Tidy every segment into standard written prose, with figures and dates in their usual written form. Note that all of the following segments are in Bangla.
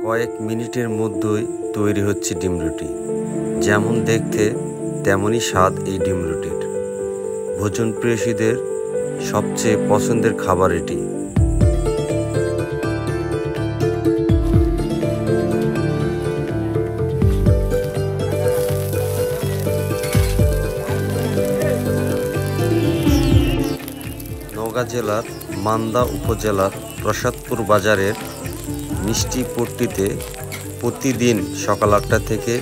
কয়েক মিনিটের মধ্যেই তৈরি হচ্ছে ডিম রুটি। যেমন দেখতে তেমনই স্বাদ এই ডিম রুটির। ভোজন প্রিয়সীদের সবচেয়ে পছন্দের খাবার এটি। নওগাঁ জেলার মান্দা উপজেলার প্রসাদপুর বাজারের মিষ্টি পট্টিতে প্রতিদিন সকাল ৮টা থেকে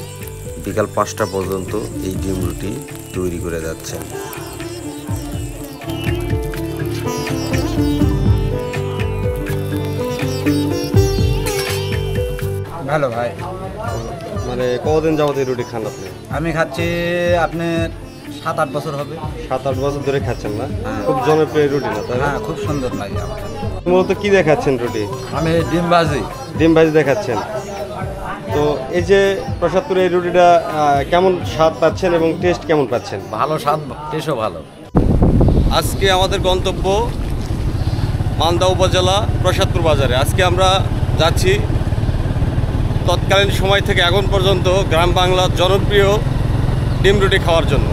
বিকাল ৫টা পর্যন্ত এই ডিম রুটি তৈরি করে যাচ্ছেন। ভালো ভাই। মানে কতদিন যাবত এই রুটি খান আপনি? আমি খাচ্ছি আপনার ৭-৮ বছর হবে। ৭-৮ বছর ধরে খাচ্ছেন না? খুব জনপ্রিয় রুটি না তাই? হ্যাঁ, খুব সুন্দর লাগে আমার। মূলত কি দেখাচ্ছেন রুটি? আমি ডিম ভাজি দেখাচ্ছেন। তো এই যে প্রসাদপুরে এই রুটিটা কেমন স্বাদ পাচ্ছেন এবং টেস্ট কেমন পাচ্ছেন? ভালো স্বাদ, টেস্টও ভালো। আজকে আমাদের গন্তব্য মান্দা উপজেলা প্রসাদপুর বাজারে। আজকে আমরা যাচ্ছি তৎকালীন সময় থেকে এখন পর্যন্ত গ্রাম বাংলার জনপ্রিয় ডিম রুটি খাওয়ার জন্য।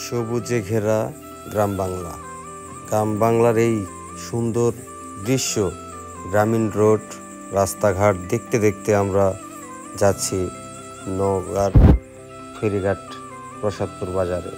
সবুজে ঘেরা গ্রাম বাংলা। গ্রাম বাংলার এই সুন্দর দৃশ্য, গ্রামীণ রোড, রাস্তাঘাট দেখতে দেখতে আমরা যাচ্ছি নওগাঁর ফেরিঘাট প্রসাদপুর বাজারে।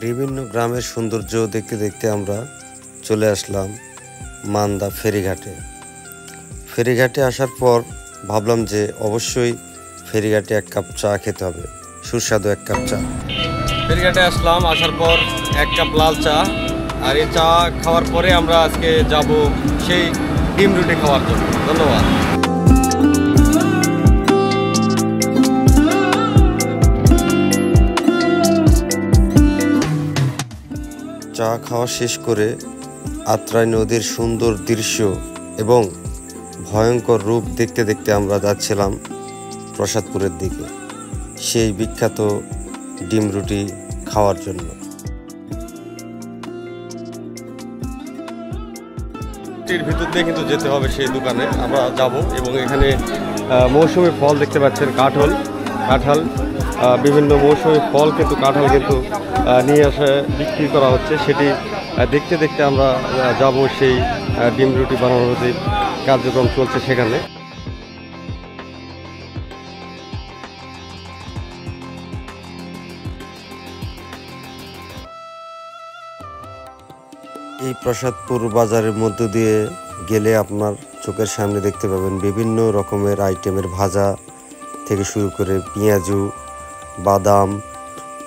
বিভিন্ন গ্রামের সৌন্দর্য দেখতে দেখতে আমরা চলে আসলাম মান্দা ফেরিঘাটে। ফেরিঘাটে আসার পর ভাবলাম যে অবশ্যই ফেরিঘাটে 1 কাপ চা খেতে হবে, সুস্বাদু 1 কাপ চা। ফেরিঘাটে আসলাম, আসার পর 1 কাপ লাল চা, আর এই চা খাওয়ার পরে আমরা আজকে যাব সেই ডিম রুটি খাওয়ার জন্য। ধন্যবাদ। চা খাওয়া শেষ করে আত্রাই নদীর সুন্দর দৃশ্য এবং ভয়ঙ্কর রূপ দেখতে দেখতে আমরা যাচ্ছিলাম প্রসাদপুরের দিকে, সেই বিখ্যাত ডিম রুটি খাওয়ার জন্য। ভিতর দিয়ে কিন্তু যেতে হবে সেই দোকানে আমরা যাব, এবং এখানে মৌসুমি ফল দেখতে পাচ্ছেন, কাঁঠাল, বিভিন্ন মৌসুমি ফল কিন্তু কাঁঠাল কিন্তু নিয়ে আসে বিক্রি করা হচ্ছে। সেটি দেখতে দেখতে আমরা যাব সেই ডিম রুটি বানানোর যে কার্যক্রম চলছে সেখানে। এই প্রসাদপুর বাজারের মধ্য দিয়ে গেলে আপনার চোখের সামনে দেখতে পাবেন বিভিন্ন রকমের আইটেমের ভাজা থেকে শুরু করে পেঁয়াজু, বাদাম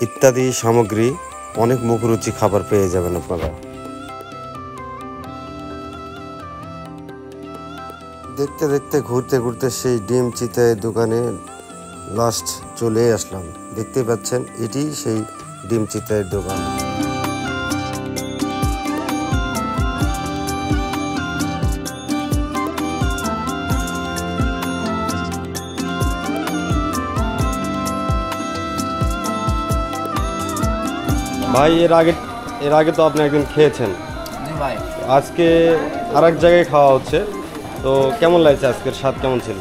ইত্যাদি সামগ্রী, অনেক মুখরুচি খাবার পেয়ে যাবেন আপনারা। দেখতে দেখতে ঘুরতে ঘুরতে সেই ডিম চিতাই দোকানে লাস্ট চলে আসলাম। দেখতে পাচ্ছেন এটি সেই ডিম চিতাইয়ের দোকান। ভাই, এর আগে তো আপনি একদিন খেয়েছেন। জি ভাই। আজকে আরেক জায়গায় খাওয়া হচ্ছে, তো কেমন লাগছে? আজকের স্বাদ কেমন ছিল?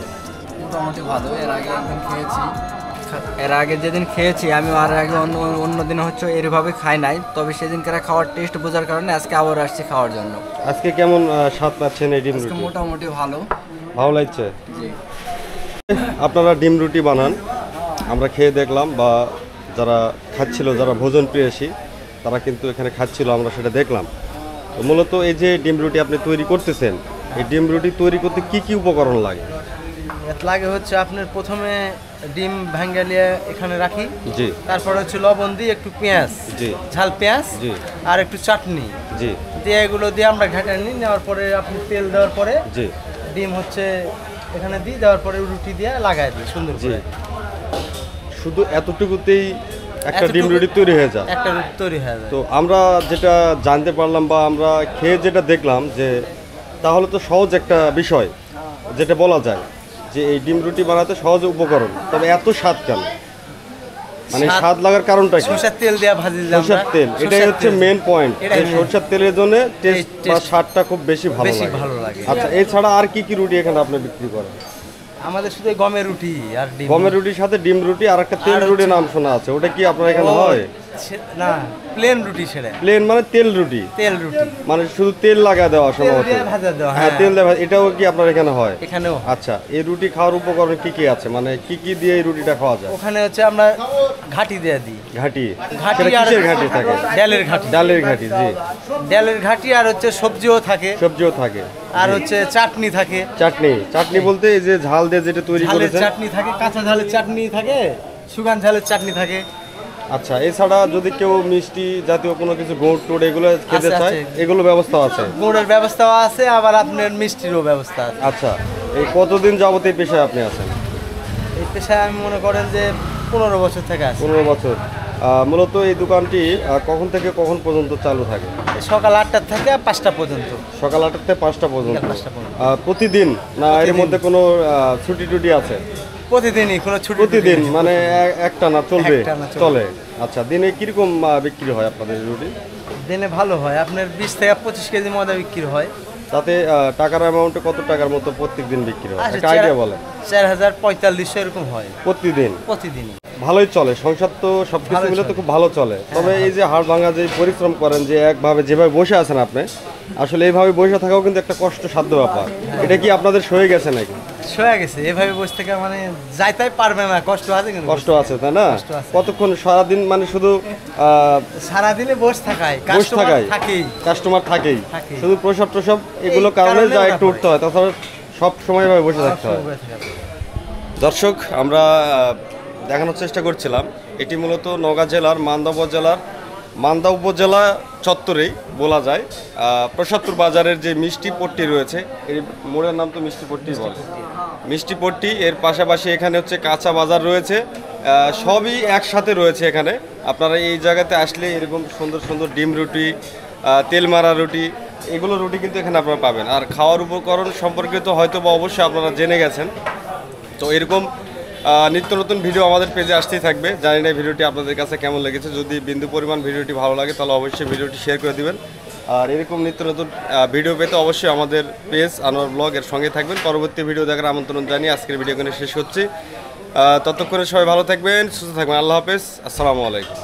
মোটামুটি ভালো। এর আগে একদিন খেয়েছি, এর আগে যেদিন খেয়েছি আমি আর আগে অন্য দিন হচ্ছে এরভাবে খাই নাই, তবে সেদিনকার খাওয়ার টেস্ট বোঝার কারণে আজকে আবার আসছি খাওয়ার জন্য। আজকে কেমন স্বাদ পাচ্ছেন এই ডিম রুটি? মোটামুটি ভালো লাগছে। আপনারা ডিম রুটি বানান, আমরা খেয়ে দেখলাম, বা যারা খাচ্ছিল, যারা ভোজন প্রিয়সী তারা কিন্তু এখানে খাচ্ছিল, আমরা সেটা দেখলাম। তো মূলত এই যে ডিম রুটি আপনি তৈরি করতেছেন, এই ডিম রুটি তৈরি করতে কি কি উপকরণ লাগে? লাগে হচ্ছে আপনার প্রথমে ডিম ভাঙ্গা নিয়ে এখানে রাখি, জি। তারপরে হচ্ছে লবণ দিয়ে একটু পেঁয়াজ, জি, ঝাল পেঁয়াজ, জি, আর একটু চাটনি, জি, দিয়ে এগুলো দিয়ে আমরা ঘাটা নিই। নেওয়ার পরে আপনি তেল দেওয়ার পরে, জি, ডিম হচ্ছে এখানে দিই, দেওয়ার পরে রুটি দিয়ে লাগাই দিই সুন্দর করে। শুধু এতটুকুতেই একটা ডিম এতটুকু- রুটি তৈরি হয়ে যায়। একটা রুটি তৈরি হয়ে যায়। তো আমরা যেটা জানতে পারলাম বা আমরা খেয়ে যেটা দেখলাম যে তাহলে তো সহজ একটা বিষয়, যেটা বলা যায় যে এই ডিম রুটি বানাতে সহজ উপকরণ, তবে এত স্বাদ কেন? মানে স্বাদ- স্বাদ লাগার কারণটা কি? সরষের তেল দেওয়া ভাজি দিলাম সরষের আমরা। তেল, এটাই সরষের হচ্ছে তেল। Main point. এটাই main। সরষের তেলের জন্য টেস্ট বা taste স্বাদটা খুব বেশি ভালো বেশি লাগে। ভালো লাগে। আচ্ছা, এছাড়া আর কি কি রুটি এখানে আপনি বিক্রি করেন? আমাদের শুধু এই গমের রুটি আর ডিম। গমের রুটির সাথে ডিম রুটি আর একটা তেল আর রুটির হচ্ছে- নাম শোনা আছে, ওটা কি আপনার এখানে ও, হয়? না, প্লেন রুটি সেটা। প্লেন মানে তেল রুটি, তেল রুটি। মানে শুধু তেল লাগা দেওয়া তেল সম্ভবত। দিয়ে ভাজা দেওয়া, হ্যাঁ, হ্যাঁ। তেল দিয়ে এটাও কি আপনার এখানে হয়? এখানেও আচ্ছা, এই রুটি খাওয়ার উপকরণ কি কি আছে, মানে কি কি দিয়ে এই রুটিটা খাওয়া যায়? ওখানে হচ্ছে আমরা ঘাটি দিয়ে দিই। ঘাটি, ঘাটি সেটা আর কিসের ঘাটি থাকে? ডালের ঘাটি। ডালের ঘাটি, জি। ডালের ঘাটি আর হচ্ছে সবজিও থাকে সবজিও থাকে, আর হচ্ছে চাটনি থাকে। চাটনি। চাটনি বলতে এই যে ঝাল দিয়ে যেটা তৈরি ঝালের করেছেন। চাটনি থাকে, কাঁচা ঝালের চাটনি থাকে, শুকান ঝালের চাটনি থাকে। আচ্ছা, এছাড়া যদি কেউ মিষ্টি জাতীয় কোনো কিছু গুড় টুড় এগুলো খেতে আছে, চায়, আছে। এগুলো ব্যবস্থা আছে? গুড়ের ব্যবস্থাও আছে, আবার আপনার মিষ্টিরও ব্যবস্থা আছে। আচ্ছা, এই কতদিন যাবত এই পেশায় আপনি আছেন? এই পেশায় আমি মনে করেন যে 15 বছর থেকে আছি। 15 বছর। মূলত এই দোকানটি কখন থেকে কখন পর্যন্ত চালু থাকে? সকাল 8টা থেকে 5টা পর্যন্ত। সকাল 8টা থেকে 5টা পর্যন্ত। বিকাল 5টা পর্যন্ত। প্রতিদিন না এর প্রতিদিন। মধ্যে কোনো ছুটি টুটি আছে? প্রতিদিনই, কোনো ছুটি প্রতিদিন মানে একটা না চলবে? একটানা চলবে। চলে। আচ্ছা, দিনে কিরকম বিক্রি হয় আপনাদের রুটি? দিনে ভালো হয়, আপনার 20 থেকে 25 কেজি ময়দা বিক্রি হয়। তাতে টাকার অ্যামাউন্টে কত টাকার মতো প্রত্যেক দিন বিক্রি হয়? আসে একটা আইডিয়া বলেন। 4000-4500 এরকম হয় প্রতিদিন প্রতিদিনই। ভালোই চলে, সংসার তো সবকিছু ভালোই মিলে তো চলে। খুব ভালো চলে। তবে এই যে হাড় ভাঙা যে পরিশ্রম করেন, যে একভাবে যেভাবে বসে আছেন আপনি, আসলে এইভাবে বসে থাকাও কিন্তু একটা কষ্টসাধ্য ব্যাপার। এটা কি আপনাদের সয়ে গেছে নাকি? সয়ে গেছে, এভাবে বসে থেকে মানে যাইতেই পারবে না, কষ্ট আছে কিন্তু। কষ্ট আছে, তাই না? কষ্ট আছে। কতক্ষণ সারাদিন মানে শুধু সারাদিনে বসে থাকায় বসে কাস্টমার থাকাই, থাকেই। কাস্টমার থাকেই, থাকেই। শুধু প্রসব প্রসব এগুলো কারণে কারণে যা ওরা একটু উঠতে হয়, তাছাড়া সব সময় ভাবে বসে থাকতে হয়। বসে থাকা। দর্শক, আমরা দেখানোর চেষ্টা করছিলাম, এটি মূলত নওগাঁ জেলার মান্দা উপজেলা চত্বরেই বলা যায় প্রসাদপুর বাজারের যে মিষ্টি পট্টি রয়েছে, এই মোড়ের নাম তো মিষ্টি পট্টি বলে। মিষ্টি পট্টি, এর পাশাপাশি এখানে হচ্ছে কাঁচা বাজার রয়েছে, সবই একসাথে রয়েছে এখানে। আপনারা এই জায়গাতে আসলে এরকম সুন্দর সুন্দর ডিম রুটি, তেল মারা রুটি, এগুলো রুটি কিন্তু এখানে আপনারা পাবেন। আর খাওয়ার উপকরণ সম্পর্কে তো হয়তো বা অবশ্যই আপনারা জেনে গেছেন। তো এরকম নিত্য নতুন ভিডিও আমাদের পেজে আসতেই থাকবে। জানি না ভিডিওটি আপনাদের কাছে কেমন লেগেছে। যদি বিন্দু পরিমাণ ভিডিওটি ভালো লাগে তাহলে অবশ্যই ভিডিওটি শেয়ার করে দিবেন। আর এরকম নিত্য নতুন ভিডিও পেতে অবশ্যই আমাদের পেজ আনোয়ার ব্লগ এর সঙ্গে থাকবেন। পরবর্তী ভিডিও দেখার আমন্ত্রণ জানিয়ে আজকের ভিডিও এখানে শেষ করছি। ততক্ষণে সবাই ভালো থাকবেন, সুস্থ থাকবেন। আল্লাহ হাফেজ, আসসালামু আলাইকুম।